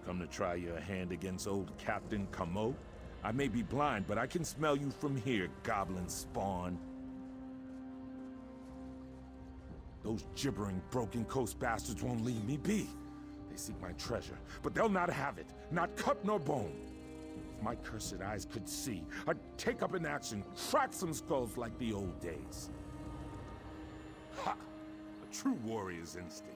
Come to try your hand against old Captain Camo? I may be blind, but I can smell you from here, goblin spawn. Those gibbering, broken coast bastards won't leave me be. They seek my treasure, but they'll not have it, not cut nor bone. If my cursed eyes could see, I'd take up an axe and crack some skulls like the old days. Ha! A true warrior's instinct.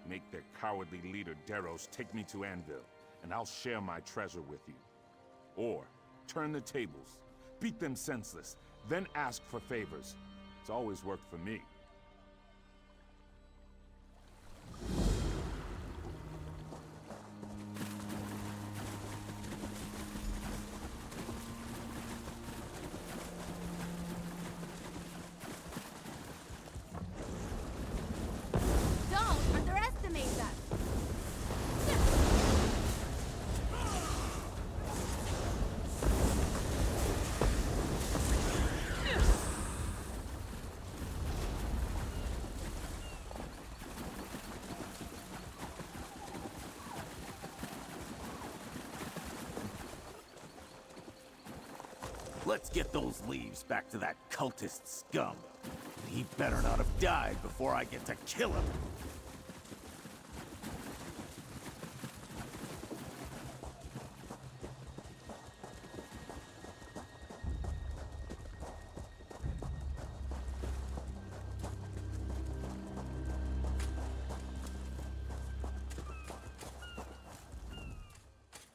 Make their cowardly leader Deros take me to Anvil, and I'll share my treasure with you. Or, turn the tables, beat them senseless, then ask for favors. It's always worked for me. Let's get those leaves back to that cultist scum. He better not have died before I get to kill him.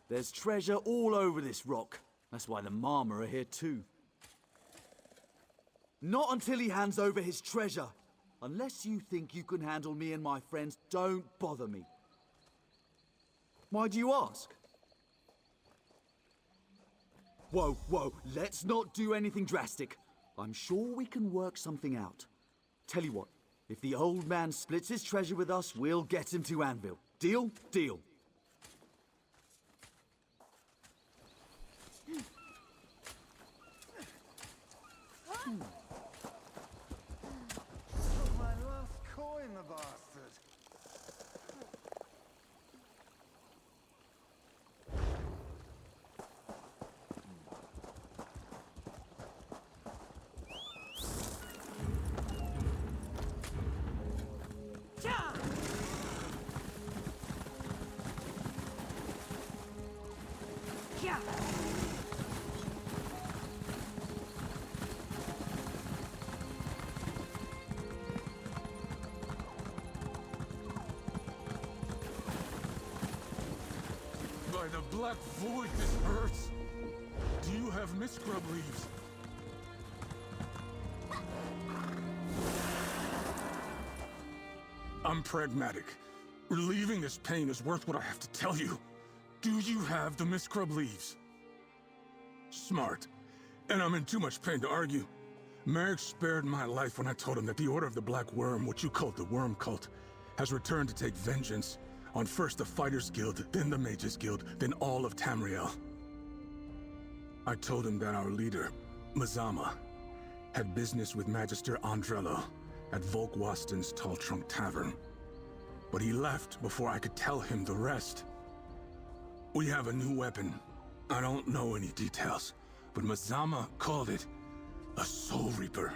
There's treasure all over this rock. That's why the Mama are here too. Not until he hands over his treasure. Unless you think you can handle me and my friends, don't bother me. Why do you ask? Whoa, let's not do anything drastic. I'm sure we can work something out. Tell you what, if the old man splits his treasure with us, we'll get him to Anvil. Deal? Deal. My last coin, the bastard. By the black void, this hurts. Do you have miscrub leaves? I'm pragmatic. Relieving this pain is worth what I have to tell you. Do you have the miscrub leaves? Smart. And I'm in too much pain to argue. Merrick spared my life when I told him that the Order of the Black Worm, what you called the Worm Cult, has returned to take vengeance on first the Fighters Guild, then the Mages Guild, then all of Tamriel. I told him that our leader, Mazama, had business with Magister Andrello at Volk Waston's Tall Trunk Tavern. But he left before I could tell him the rest. We have a new weapon. I don't know any details, but Mazama called it a Soul Reaper.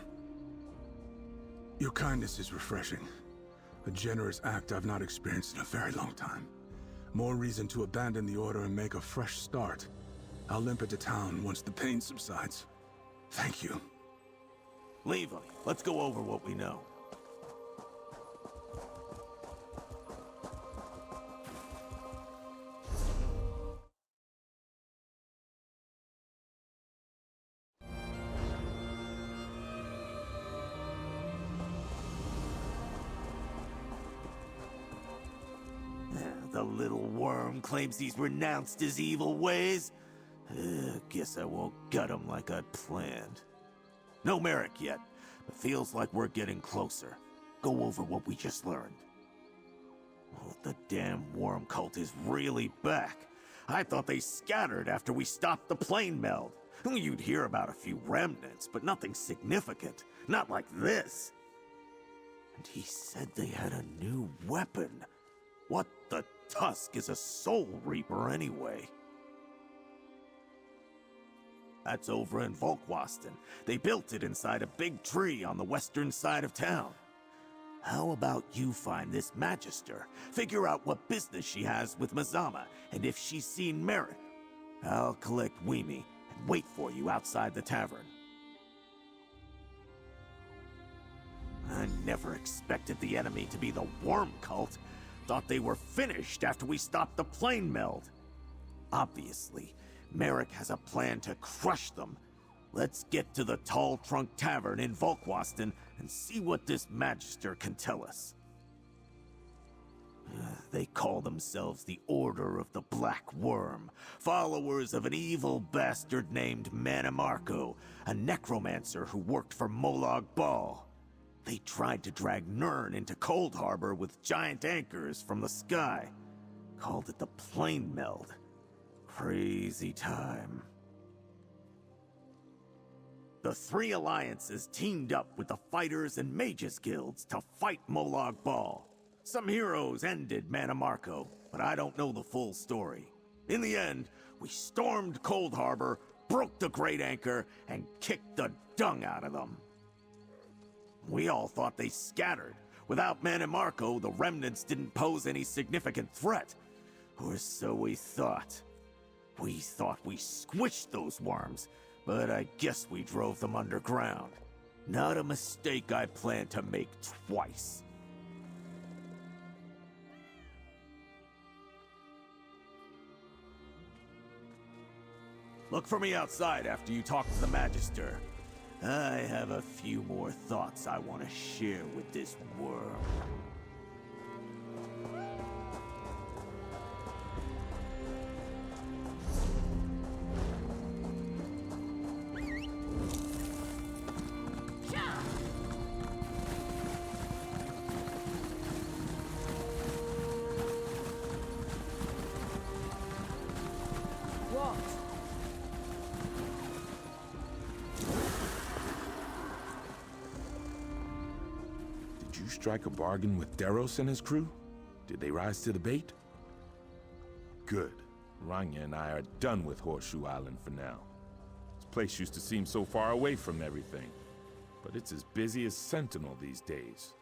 Your kindness is refreshing. A generous act I've not experienced in a very long time. More reason to abandon the Order and make a fresh start. I'll limp it to town once the pain subsides. Thank you. Leave him. Let's go over what we know. The little worm claims he's renounced his evil ways. Guess I won't gut him like I'd planned. No Merrick yet, but feels like we're getting closer. Go over what we just learned. Oh, the damn worm cult is really back. I thought they scattered after we stopped the plane meld. You'd hear about a few remnants, but nothing significant. Not like this. And he said they had a new weapon. What the tusk is a soul reaper anyway? That's over in Volkwasten. They built it inside a big tree on the western side of town. How about you find this Magister, figure out what business she has with Mazama, and if she's seen Merrick. I'll collect Weemy and wait for you outside the tavern. I never expected the enemy to be the Worm Cult. Thought they were finished after we stopped the plane meld. Obviously, Merrick has a plan to crush them. Let's get to the Tall Trunk Tavern in Volkwasten and see what this Magister can tell us. They call themselves the Order of the Black Worm, followers of an evil bastard named Manimarco, a necromancer who worked for Molag Bal. They tried to drag Nirn into Cold Harbor with giant anchors from the sky. Called it the Plane Meld. Crazy time. The three alliances teamed up with the Fighters and Mages Guilds to fight Molag Bal. Some heroes ended Manimarco, but I don't know the full story. In the end, we stormed Cold Harbor, broke the Great Anchor, and kicked the dung out of them. We all thought they scattered. Without Manimarco, the remnants didn't pose any significant threat. Or so we thought. We thought we squished those worms, but I guess we drove them underground. Not a mistake I plan to make twice. Look for me outside after you talk to the Magister. I have a few more thoughts I want to share with this worm. Did you strike a bargain with Deros and his crew? Did they rise to the bait? Good. Rania and I are done with Horseshoe Island for now. This place used to seem so far away from everything, but it's as busy as Sentinel these days.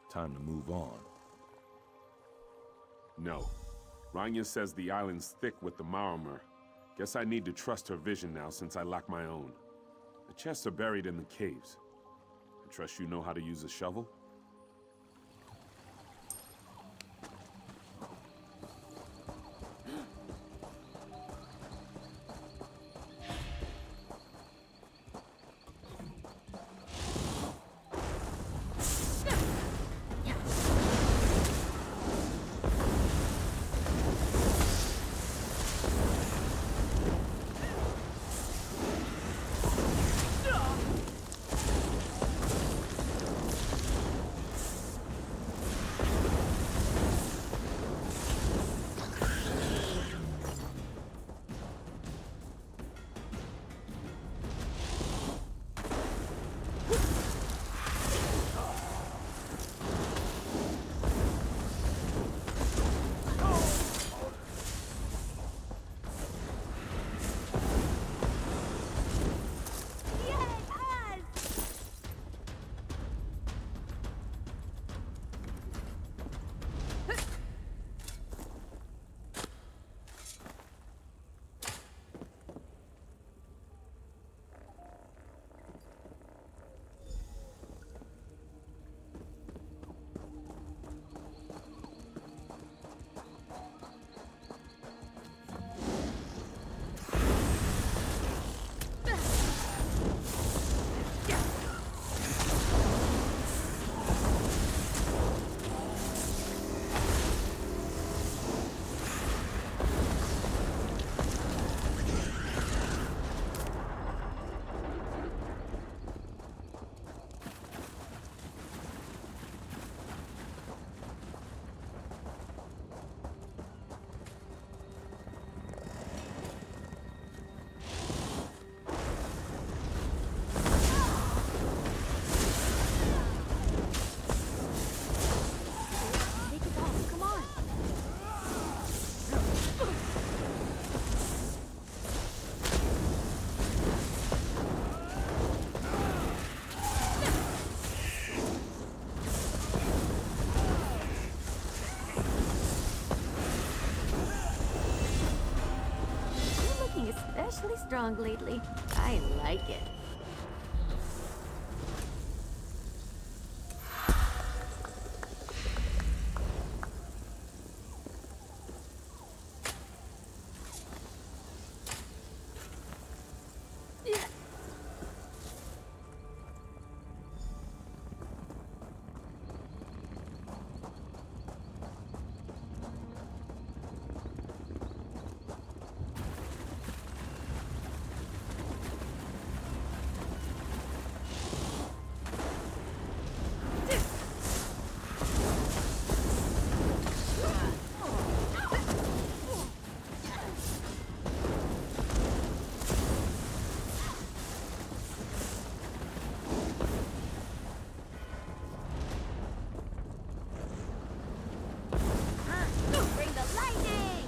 Time to move on. No. Rania says the island's thick with the Maraumer. Guess I need to trust her vision now since I lack my own. The chests are buried in the caves. I trust you know how to use a shovel? strong lately. I like it. Bring the lightning!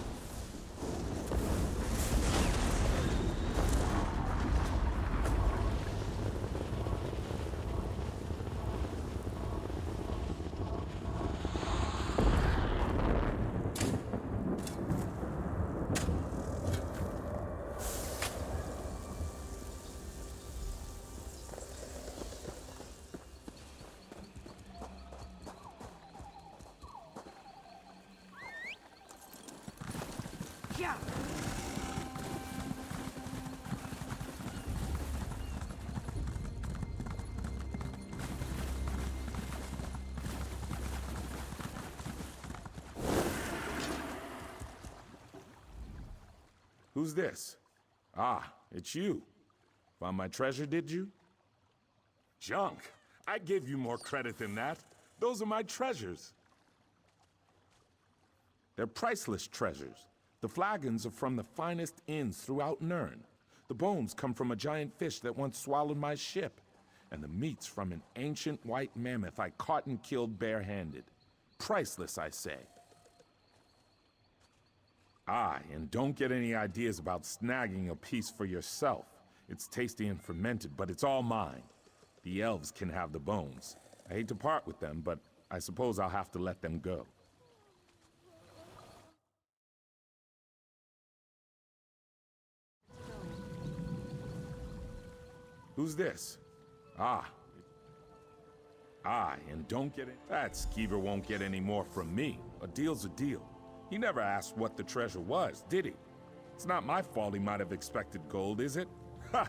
Yeah. Who's this? Ah, it's you. Found my treasure, did you? Junk. I gave you more credit than that. Those are my treasures. They're priceless treasures. The flagons are from the finest inns throughout Nirn. The bones come from a giant fish that once swallowed my ship. And the meat's from an ancient white mammoth I caught and killed barehanded. Priceless, I say. Ah, and don't get any ideas about snagging a piece for yourself. It's tasty and fermented, but it's all mine. The elves can have the bones. I hate to part with them, but I suppose I'll have to let them go. Who's this? Ah, and don't get it. That skeever won't get any more from me. A deal's a deal. He never asked what the treasure was, did he? It's not my fault he might have expected gold, is it? Ha!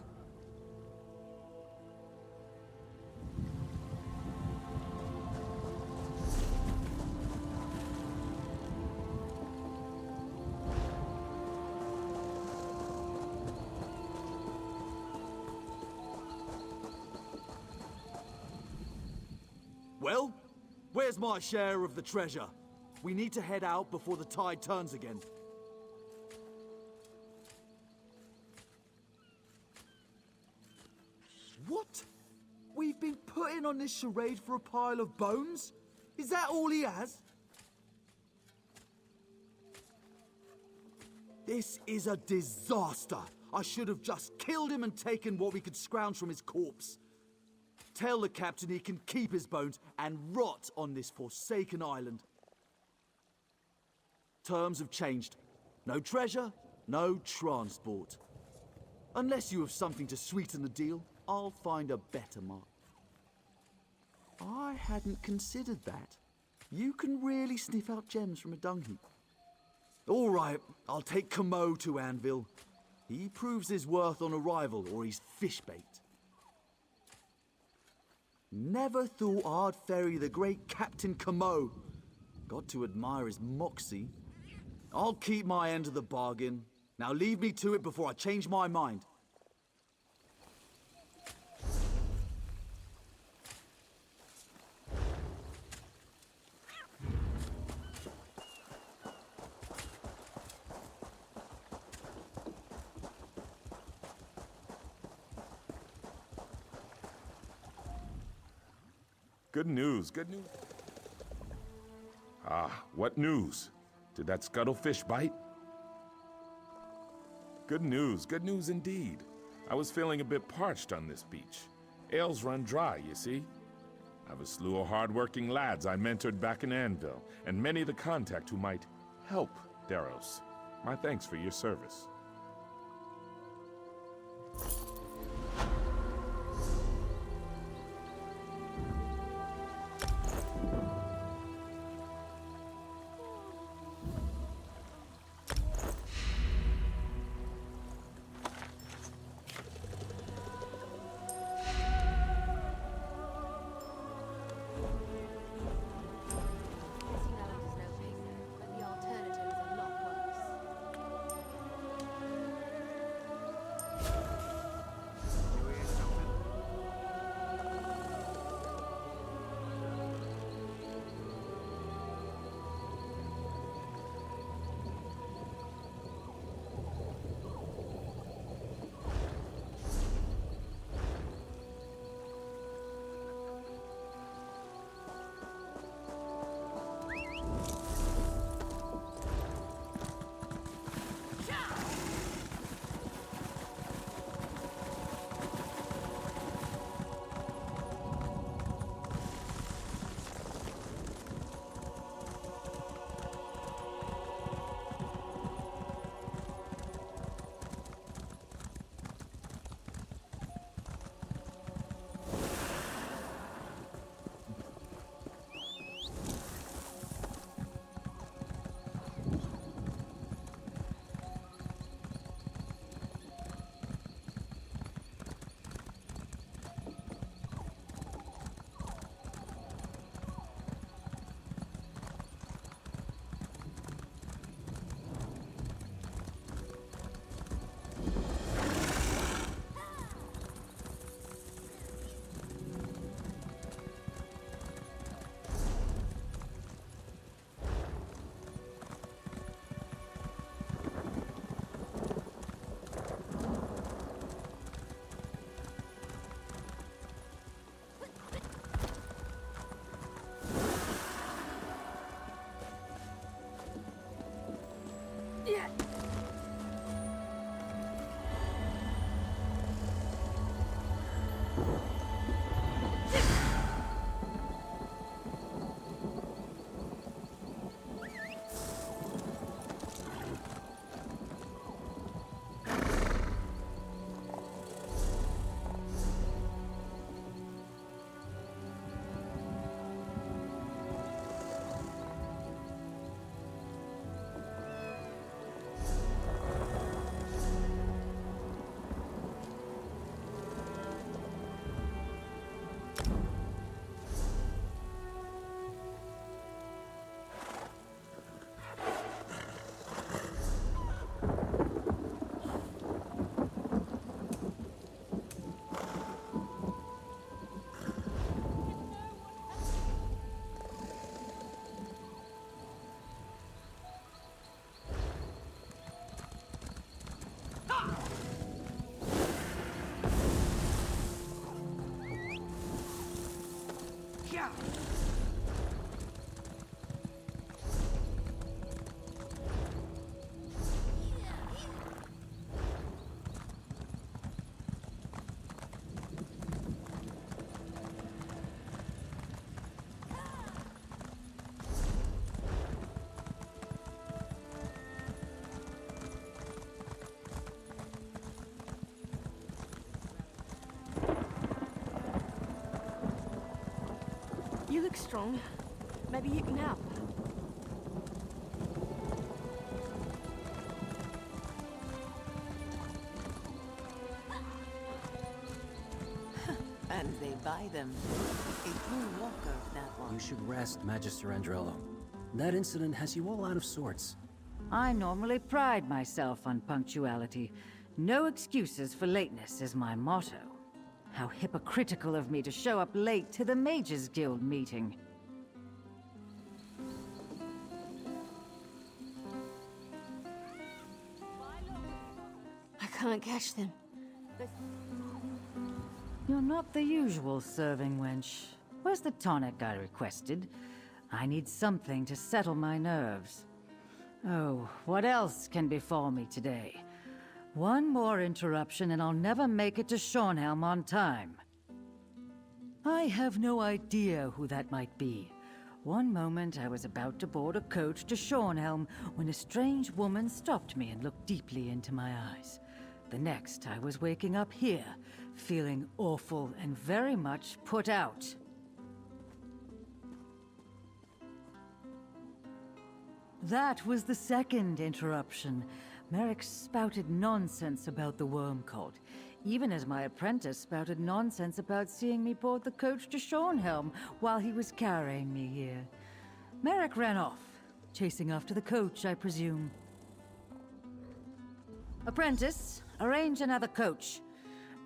Well, where's my share of the treasure? We need to head out before the tide turns again. What? We've been putting on this charade for a pile of bones? Is that all he has? This is a disaster. I should have just killed him and taken what we could scrounge from his corpse. Tell the captain he can keep his bones and rot on this forsaken island. Terms have changed. No treasure, no transport. Unless you have something to sweeten the deal, I'll find a better mark. I hadn't considered that. You can really sniff out gems from a dung heap. All right, I'll take Kamo to Anvil. He proves his worth on arrival, or he's fish bait. Never thought I'd ferry the great Captain Kamo. Got to admire his moxie. I'll keep my end of the bargain. Now leave me to it before I change my mind. Good news, good news. Ah, what news? Did that scuttlefish bite? Good news indeed. I was feeling a bit parched on this beach. Ales run dry, you see. I have a slew of hard-working lads I mentored back in Anvil, and many the contact who might help Daros. My thanks for your service. You look strong. Maybe you can help. And they buy them. A true walker, that one. You should rest, Magister Andrello. That incident has you all out of sorts. I normally pride myself on punctuality. No excuses for lateness is my motto. How hypocritical of me to show up late to the Mages Guild meeting. I can't catch them. You're not the usual serving wench. Where's the tonic I requested? I need something to settle my nerves. Oh, what else can befall me today? One more interruption and I'll never make it to Shornhelm on time. I have no idea who that might be. One moment I was about to board a coach to Shornhelm when a strange woman stopped me and looked deeply into my eyes. The next I was waking up here, feeling awful and very much put out. That was the second interruption. Merrick spouted nonsense about the worm cult, even as my apprentice spouted nonsense about seeing me board the coach to Shornhelm while he was carrying me here. Merrick ran off, chasing after the coach, I presume. Apprentice, arrange another coach.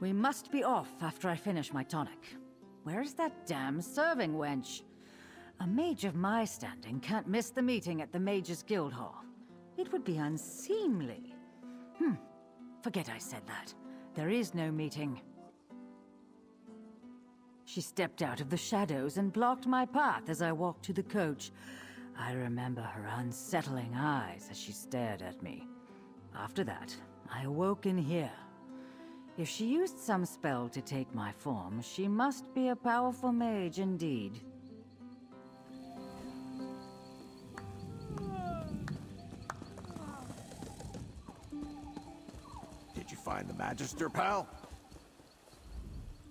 We must be off after I finish my tonic. Where's that damn serving wench? A mage of my standing can't miss the meeting at the Mages Guild Hall. It would be unseemly. Forget I said that. There is no meeting. She stepped out of the shadows and blocked my path as I walked to the coach. I remember her unsettling eyes as she stared at me. After that, I awoke in here. If she used some spell to take my form, she must be a powerful mage indeed. Did you find the Magister, pal?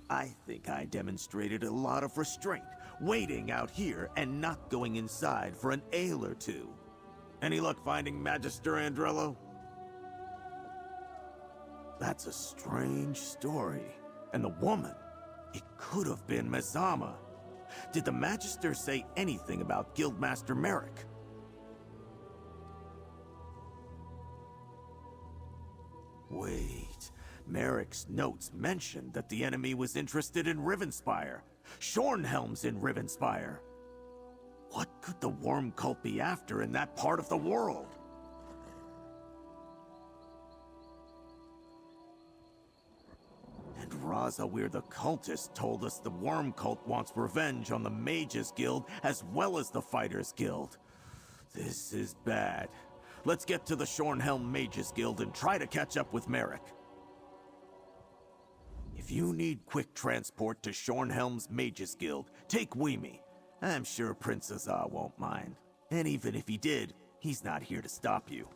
I think I demonstrated a lot of restraint, waiting out here and not going inside for an ale or two. Any luck finding Magister Andrello? That's a strange story. And the woman, it could have been Mazama. Did the Magister say anything about Guildmaster Merrick? Wait, Merrick's notes mentioned that the enemy was interested in Rivenspire. Shornhelm's in Rivenspire. What could the worm cult be after in that part of the world? And Razawir the cultist told us the worm cult wants revenge on the Mages Guild as well as the Fighters Guild. This is bad. Let's get to the Shornhelm Mages Guild and try to catch up with Merrick. If you need quick transport to Shornhelm's Mages Guild, take Weemy. I'm sure Prince Azar won't mind. And even if he did, he's not here to stop you.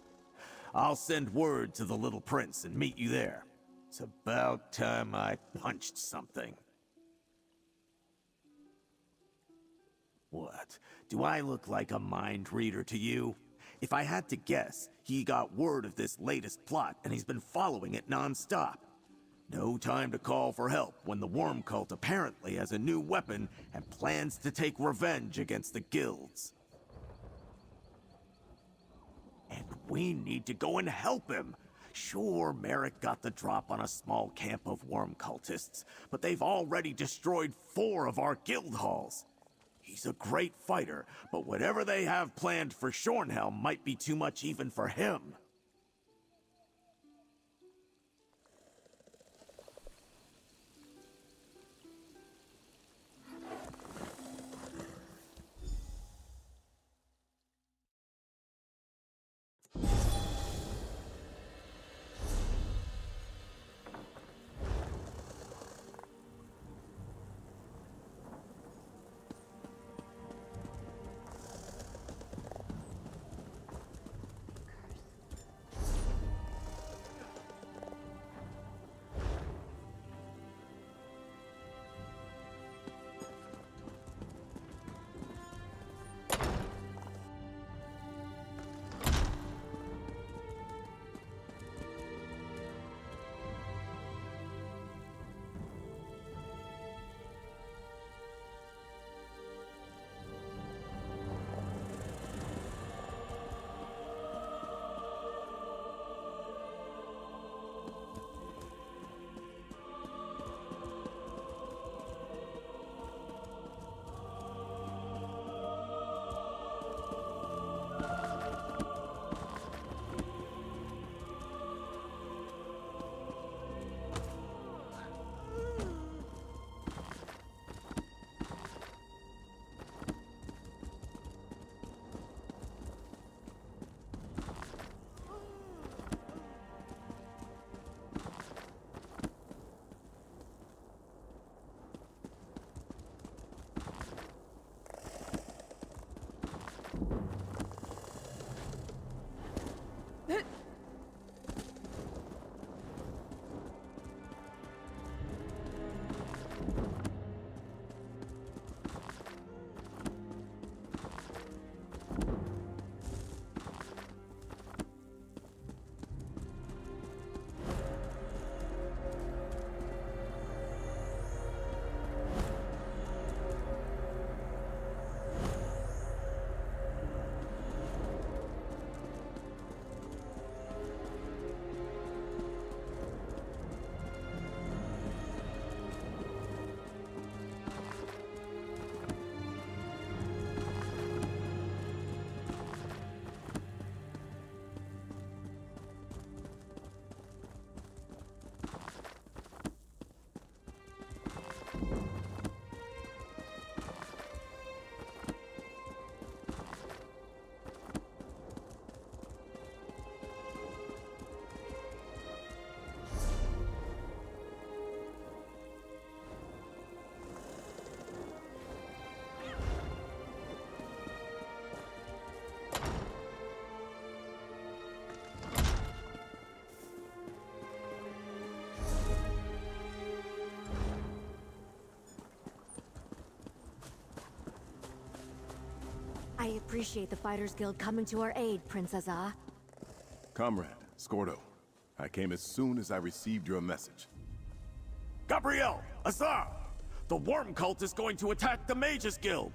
I'll send word to the little prince and meet you there. It's about time I punched something. What? Do I look like a mind reader to you? If I had to guess, he got word of this latest plot and he's been following it non-stop. No time to call for help when the worm cult apparently has a new weapon and plans to take revenge against the guilds. And we need to go and help him. Sure, Merrick got the drop on a small camp of worm cultists, but they've already destroyed 4 of our guild halls. He's a great fighter, but whatever they have planned for Shornhelm might be too much even for him. I appreciate the Fighters Guild coming to our aid, Prince Azar. Comrade, Scordo, I came as soon as I received your message. Gabriel! Azar! The worm cult is going to attack the Mages Guild!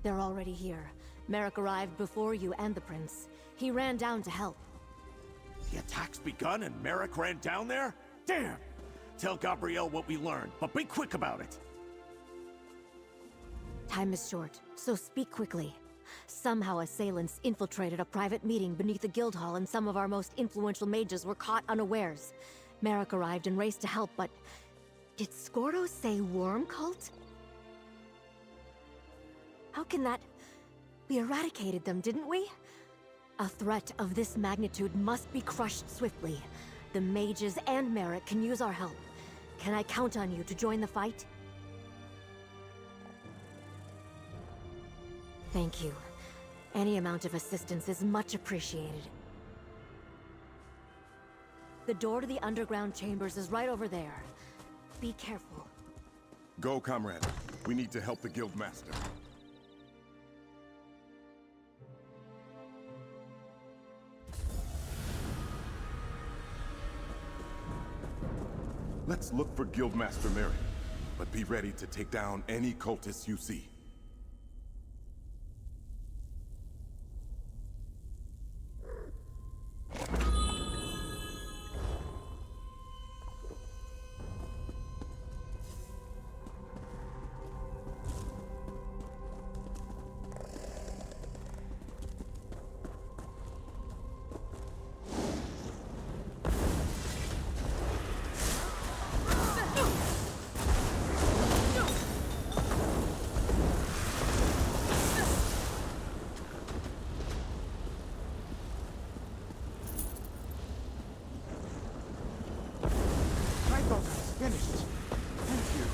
They're already here. Merrick arrived before you and the prince. He ran down to help. The attack's begun and Merrick ran down there? Damn! Tell Gabriel what we learned, but be quick about it. Time is short, so speak quickly. Somehow assailants infiltrated a private meeting beneath the guild hall and some of our most influential mages were caught unawares. Merrick arrived and raced to help, but... Did Scordo say worm cult? How can that... We eradicated them, didn't we? A threat of this magnitude must be crushed swiftly. The mages and Merrick can use our help. Can I count on you to join the fight? Thank you. Any amount of assistance is much appreciated. The door to the underground chambers is right over there. Be careful. Go, comrade. We need to help the guild master. Let's look for Guildmaster Mary, but be ready to take down any cultists you see. Finished. Thank you.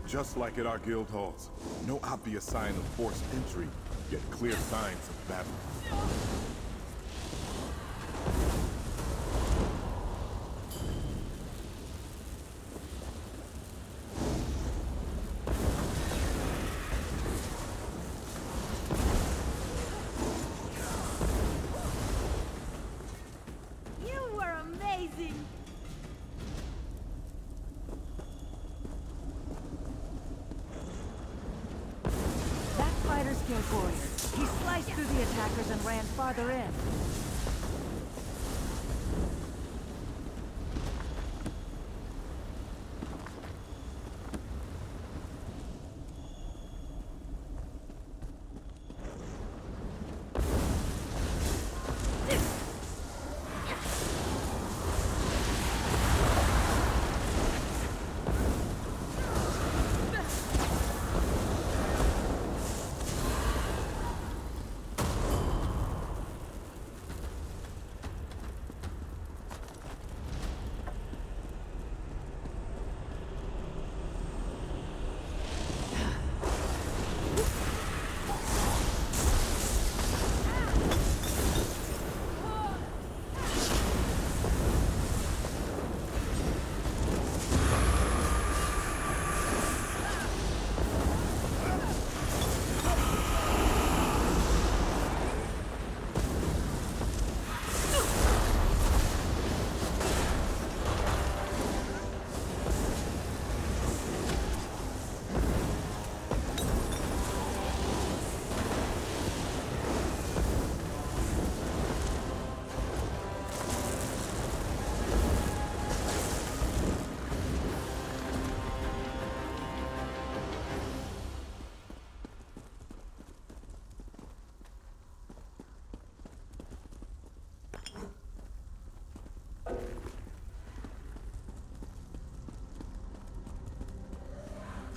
Just like at our guild halls, no obvious sign of forced entry, yet clear signs of battle. You were amazing! Fighters killed warriors. He sliced through the attackers and ran farther in.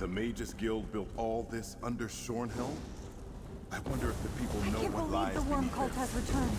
The Mages Guild built all this under Shornhelm? I wonder if the people know what lies the worm beneath cult it. has returned.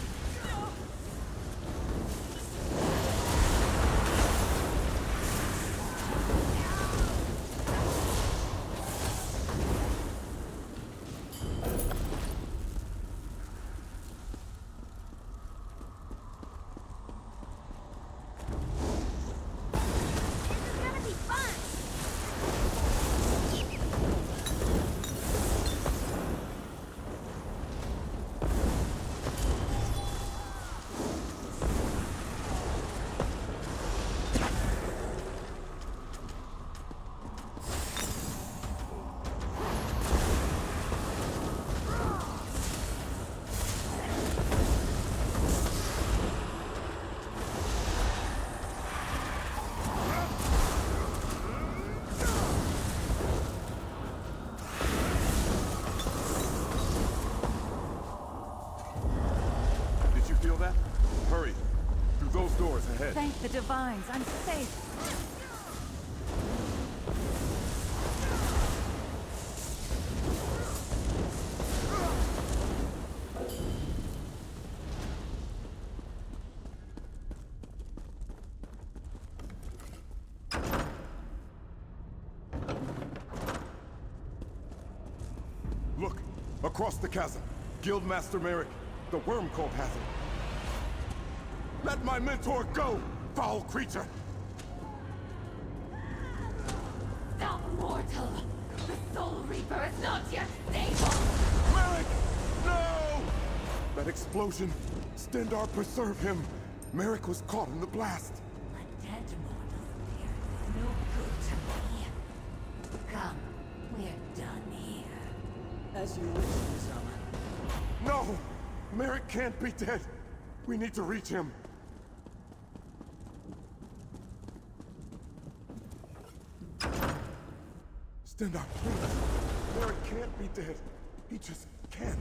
vines. I'm safe. Look, across the chasm. Guildmaster Merrick, the worm cult has it. Let my mentor go, foul creature! Stop, mortal! The Soul Reaper is not yet stable! Merrick! No! That explosion, Stendar preserve him. Merrick was caught in the blast. A dead mortal's appearance is no good to me. Come, we're done here. As you wish, Miss No! Merrick can't be dead. We need to reach him. Stendar, please. Merrick can't be dead. He just can't.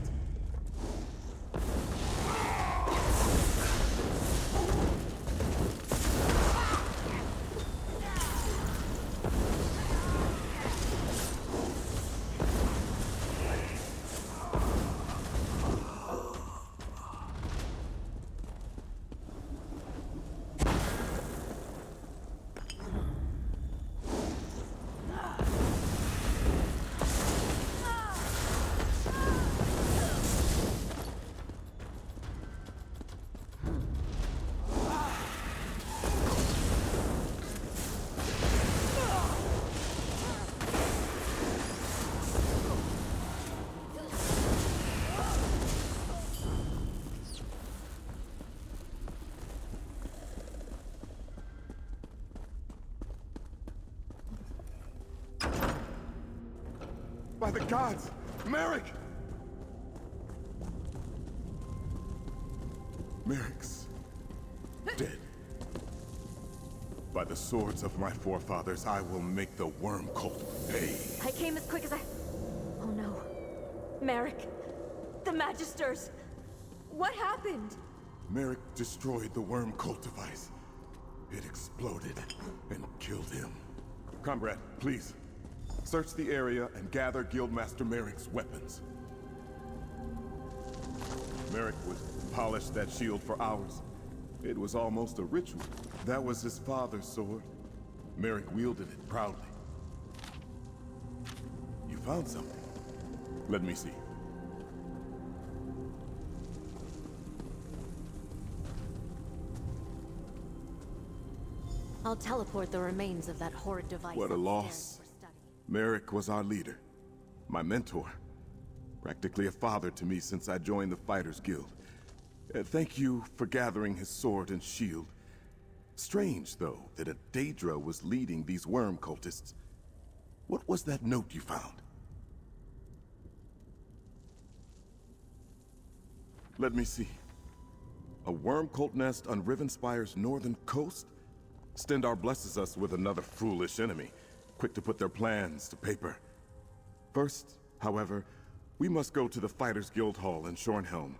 By the gods! Merrick! Merrick's dead. By the swords of my forefathers, I will make the worm cult pay. I came as quick as I... Oh no. Merrick. The Magisters. What happened? Merrick destroyed the worm cult device. It exploded and killed him. Comrade, please. Search the area and gather Guildmaster Merrick's weapons. Merrick would polish that shield for hours. It was almost a ritual. That was his father's sword. Merrick wielded it proudly. You found something. Let me see. I'll teleport the remains of that horrid device. What a upstairs loss. for study. Merrick was our leader, my mentor. Practically a father to me since I joined the Fighters Guild. Thank you for gathering his sword and shield. Strange, though, that a Daedra was leading these worm cultists. What was that note you found? Let me see. A worm cult nest on Rivenspire's northern coast? Stendar blesses us with another foolish enemy, quick to put their plans to paper. First, however, we must go to the Fighters Guild Hall in Shornhelm.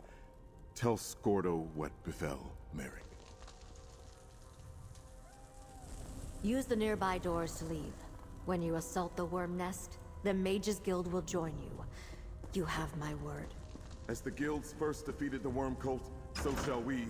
Tell Skordo what befell Merrick. Use the nearby doors to leave. When you assault the worm nest, the Mages Guild will join you. You have my word. As the guilds first defeated the worm cult, so shall we.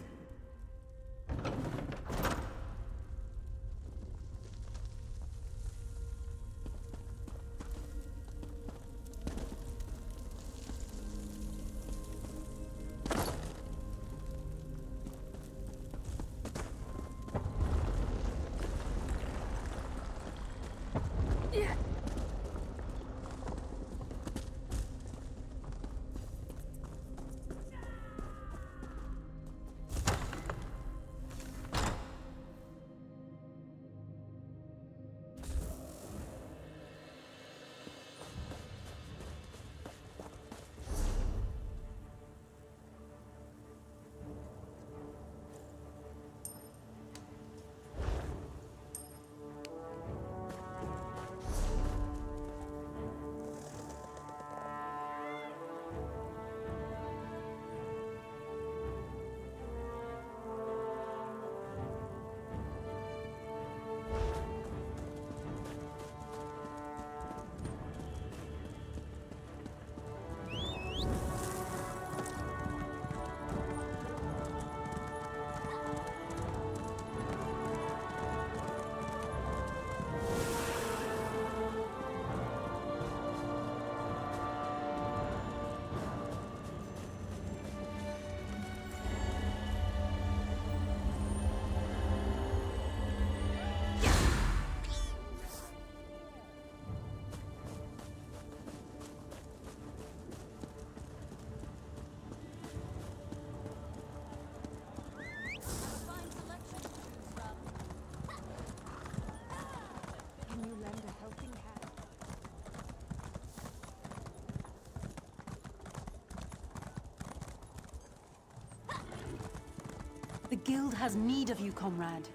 guild has need of you, comrade.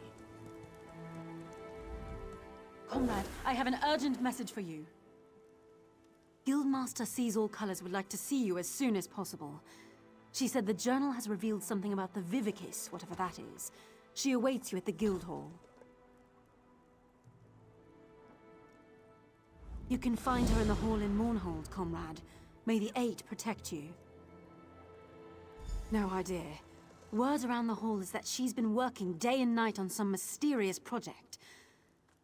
Comrade, I have an urgent message for you. Guildmaster Sees All Colors would like to see you as soon as possible. She said the journal has revealed something about the Vivicis, whatever that is. She awaits you at the guild hall. You can find her in the hall in Mournhold, comrade. May the Eight protect you. No idea. Word around the hall is that she's been working day and night on some mysterious project.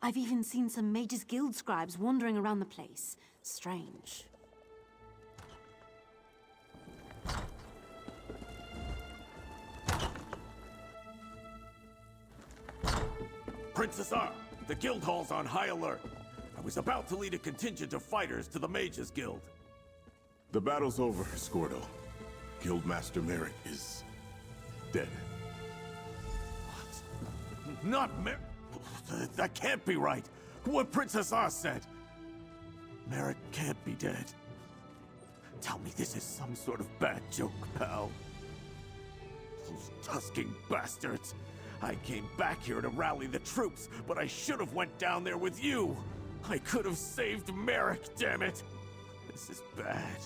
I've even seen some Mages Guild scribes wandering around the place. Strange. Princess R, the guild hall's on high alert. I was about to lead a contingent of fighters to the Mages Guild. The battle's over, Skordo. Guildmaster Merrick is dead. What? Not Merrick? That can't be right. What Princess R said. Merrick can't be dead. Tell me this is some sort of bad joke, pal. Those tusking bastards. I came back here to rally the troops, but I should have went down there with you. I could have saved Merrick, damn it. This is bad.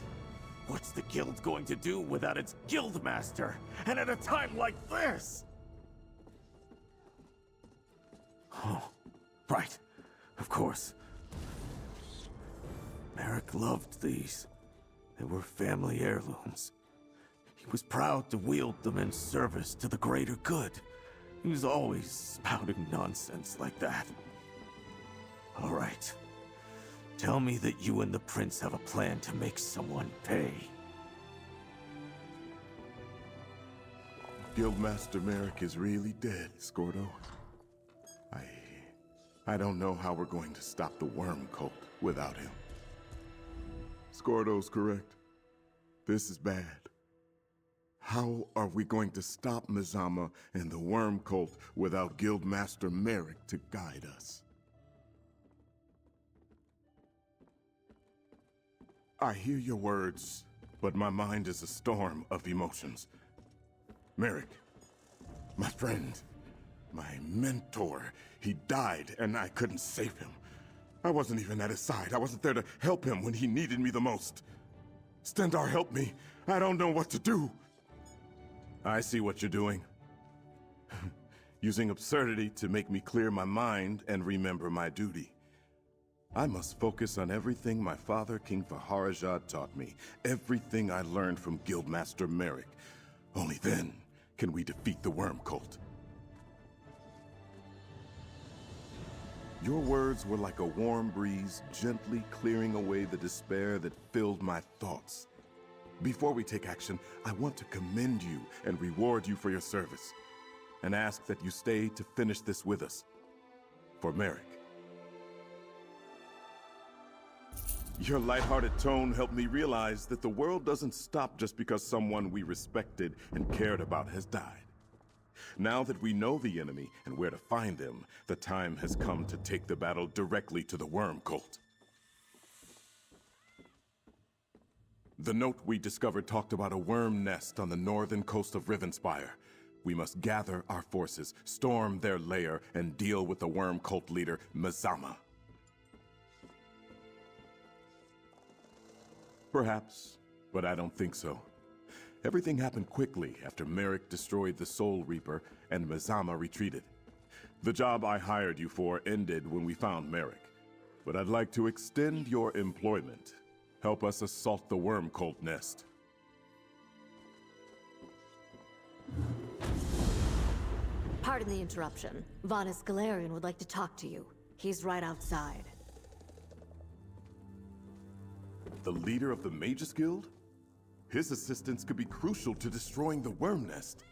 What's the guild going to do without its guildmaster? And at a time like this? Oh, right. Of course. Merrick loved these. They were family heirlooms. He was proud to wield them in service to the greater good. He was always spouting nonsense like that. All right. Tell me that you and the prince have a plan to make someone pay. Guildmaster Merrick is really dead, Skordo. I don't know how we're going to stop the worm cult without him. Skordo's correct. This is bad. How are we going to stop Mizama and the worm cult without Guildmaster Merrick to guide us? I hear your words, but my mind is a storm of emotions. Merrick, my friend, my mentor, he died and I couldn't save him. I wasn't even at his side. I wasn't there to help him when he needed me the most. Stendarr, help me. I don't know what to do. I see what you're doing. Using absurdity to make me clear my mind and remember my duty. I must focus on everything my father, King Faharajah, taught me. Everything I learned from Guildmaster Merrick. Only then can we defeat the worm cult. Your words were like a warm breeze, gently clearing away the despair that filled my thoughts. Before we take action, I want to commend you and reward you for your service, and ask that you stay to finish this with us. For Merrick. Your lighthearted tone helped me realize that the world doesn't stop just because someone we respected and cared about has died. Now that we know the enemy and where to find them, the time has come to take the battle directly to the worm cult. The note we discovered talked about a worm nest on the northern coast of Rivenspire. We must gather our forces, storm their lair, and deal with the worm cult leader, Mizama. Perhaps, but I don't think so. Everything happened quickly after Merrick destroyed the Soul Reaper and Mizama retreated. The job I hired you for ended when we found Merrick, but I'd like to extend your employment. Help us assault the worm cult nest. Pardon the interruption. Vanis Galarian would like to talk to you. He's right outside. The leader of the Mages Guild? His assistance could be crucial to destroying the worm nest.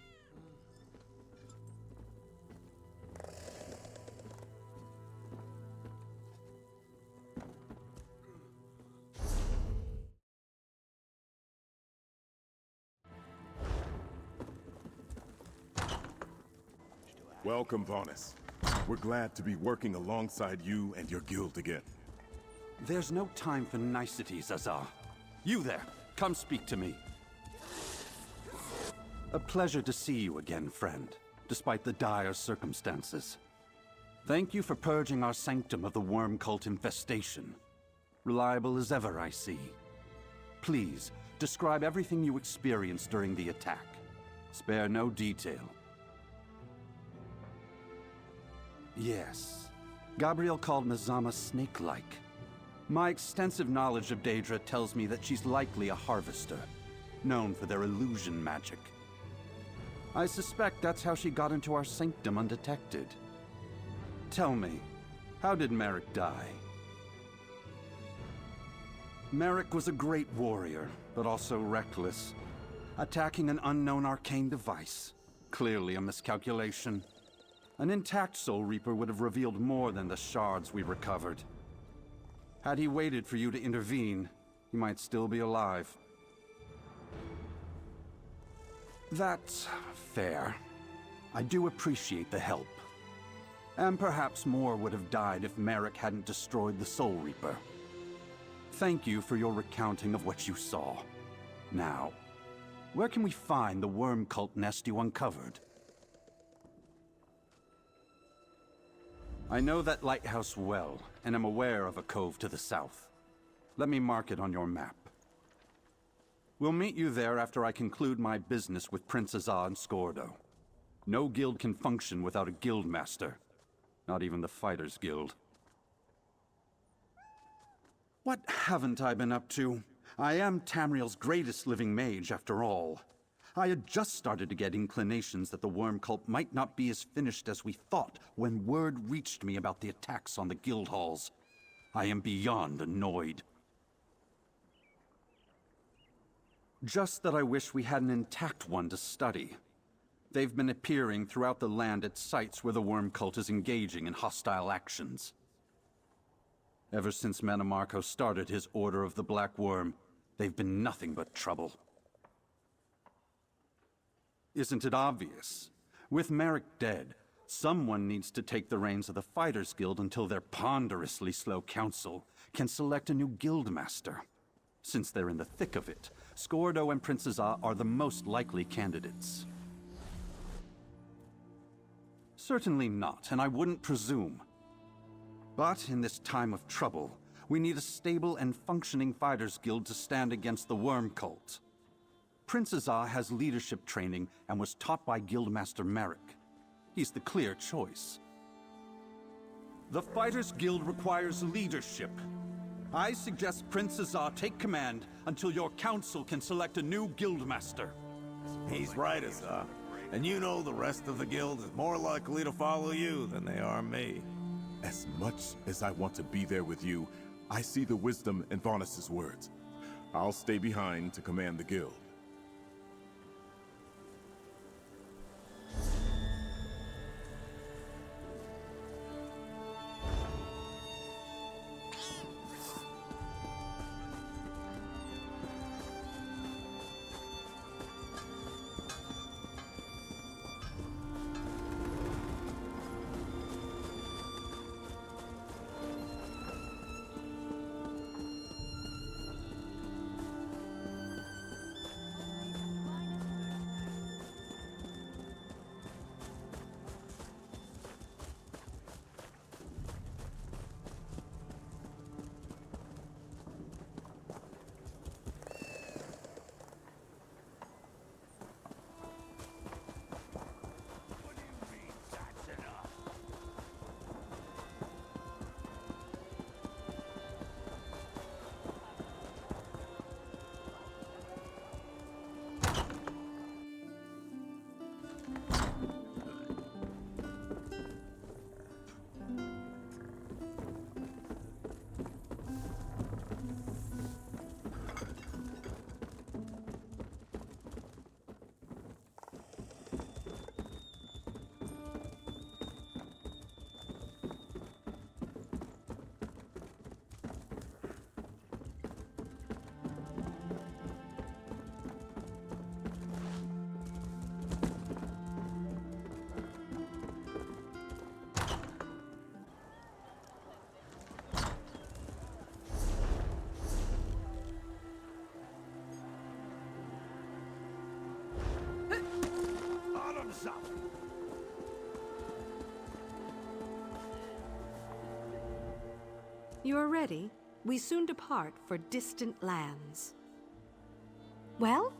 Welcome, Vanis. We're glad to be working alongside you and your guild again. There's no time for niceties, Azar. You there, come speak to me. A pleasure to see you again, friend. despite the dire circumstances. Thank you for purging our sanctum of the worm cult infestation. Reliable as ever, I see. Please, describe everything you experienced during the attack. Spare no detail. Yes. Gabriel called Mazama snake-like. My extensive knowledge of Daedra tells me that she's likely a harvester, known for their illusion magic. I suspect that's how she got into our sanctum undetected. Tell me, how did Merrick die? Merrick was a great warrior, but also reckless, attacking an unknown arcane device. Clearly a miscalculation. An intact Soul Reaper would have revealed more than the shards we recovered. Had he waited for you to intervene, he might still be alive. That's fair. I do appreciate the help. And perhaps more would have died if Merrick hadn't destroyed the Soul Reaper. Thank you for your recounting of what you saw. Now, where can we find the worm cult nest you uncovered? I know that lighthouse well, and am aware of a cove to the south. Let me mark it on your map. We'll meet you there after I conclude my business with Prince Azah and Skordo. No guild can function without a guild master. Not even the Fighters Guild. What haven't I been up to? I am Tamriel's greatest living mage, after all. I had just started to get inclinations that the worm cult might not be as finished as we thought when word reached me about the attacks on the guild halls. I am beyond annoyed. Just that I wish we had an intact one to study. They've been appearing throughout the land at sites where the worm cult is engaging in hostile actions. Ever since Manamarco started his Order of the Black Worm, they've been nothing but trouble. Isn't it obvious? With Merrick dead, someone needs to take the reins of the Fighters Guild until their ponderously slow council can select a new guild master. Since they're in the thick of it, Skordo and Prince Azah are the most likely candidates. Certainly not, and I wouldn't presume. But in this time of trouble, we need a stable and functioning Fighters Guild to stand against the worm cult. Prince Azah has leadership training and was taught by Guildmaster Merrick. He's the clear choice. The Fighters Guild requires leadership. I suggest Prince Azah take command until your council can select a new Guildmaster. He's right, Azah. And you know the rest of the guild is more likely to follow you than they are me. As much as I want to be there with you, I see the wisdom in Varnus' words. I'll stay behind to command the guild. You are ready? We soon depart for distant lands. Well,